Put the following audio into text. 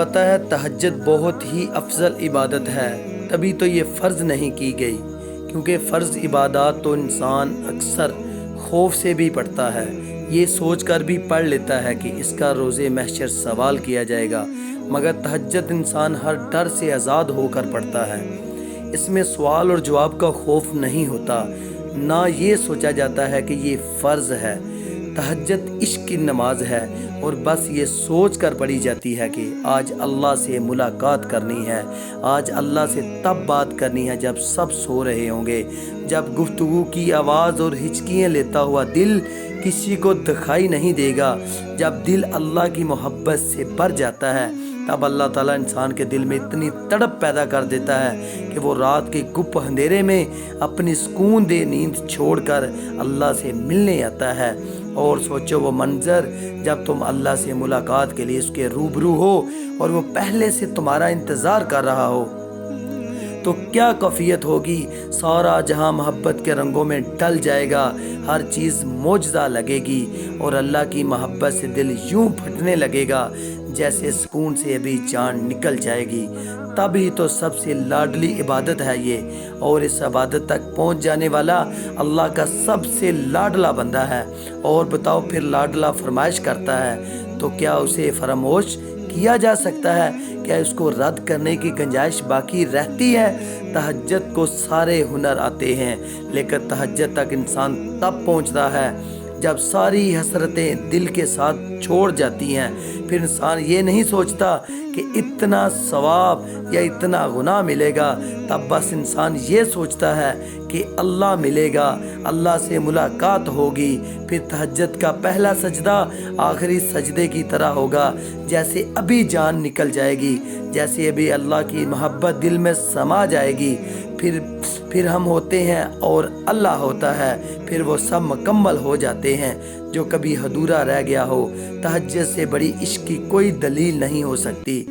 پتہ ہے تہجد بہت ہی افضل عبادت ہے، تبھی تو یہ فرض نہیں کی گئی، کیونکہ فرض عبادات تو انسان اکثر خوف سے بھی پڑھتا ہے، یہ سوچ کر بھی پڑھ لیتا ہے کہ اس کا روز محشر سوال کیا جائے گا، مگر تہجد انسان ہر ڈر سے آزاد ہو کر پڑھتا ہے۔ اس میں سوال اور جواب کا خوف نہیں ہوتا، نہ یہ سوچا جاتا ہے کہ یہ فرض ہے۔ تہجد عشق کی نماز ہے اور بس یہ سوچ کر پڑھی جاتی ہے کہ آج اللہ سے ملاقات کرنی ہے، آج اللہ سے تب بات کرنی ہے جب سب سو رہے ہوں گے، جب گفتگو کی آواز اور ہچکیاں لیتا ہوا دل کسی کو دکھائی نہیں دے گا، جب دل اللہ کی محبت سے بھر جاتا ہے، تب اللہ تعالیٰ انسان کے دل میں اتنی تڑپ پیدا کر دیتا ہے کہ وہ رات کے گپ اندھیرے میں اپنی سکون دہ نیند چھوڑ کر اللہ سے ملنے آتا ہے۔ اور سوچو وہ منظر جب تم اللہ سے ملاقات کے لیے اس کے روبرو ہو اور وہ پہلے سے تمہارا انتظار کر رہا ہو، تو کیا کیفیت ہوگی۔ سارا جہاں محبت کے رنگوں میں ڈل جائے گا، ہر چیز معجزہ لگے گی اور اللہ کی محبت سے دل یوں پھٹنے لگے گا جیسے سکون سے ابھی جان نکل جائے گی۔ تبھی تو سب سے لاڈلی عبادت ہے یہ، اور اس عبادت تک پہنچ جانے والا اللہ کا سب سے لاڈلا بندہ ہے۔ اور بتاؤ پھر لاڈلا فرمائش کرتا ہے تو کیا اسے فراموش کیا جا سکتا ہے؟ کیا اس کو رد کرنے کی گنجائش باقی رہتی ہے؟ تہجد کو سارے ہنر آتے ہیں، لیکن تہجد تک انسان تب پہنچتا ہے جب ساری حسرتیں دل کے ساتھ چھوڑ جاتی ہیں۔ پھر انسان یہ نہیں سوچتا کہ اتنا ثواب یا اتنا گناہ ملے گا، تب بس انسان یہ سوچتا ہے کہ اللہ ملے گا، اللہ سے ملاقات ہوگی۔ پھر تہجد کا پہلا سجدہ آخری سجدے کی طرح ہوگا، جیسے ابھی جان نکل جائے گی، جیسے ابھی اللہ کی محبت دل میں سما جائے گی۔ پھر ہم ہوتے ہیں اور اللہ ہوتا ہے، پھر وہ سب مکمل ہو جاتے ہیں جو کبھی ادھورا رہ گیا ہو۔ تہجد سے بڑی عشق کی کوئی دلیل نہیں ہو سکتی۔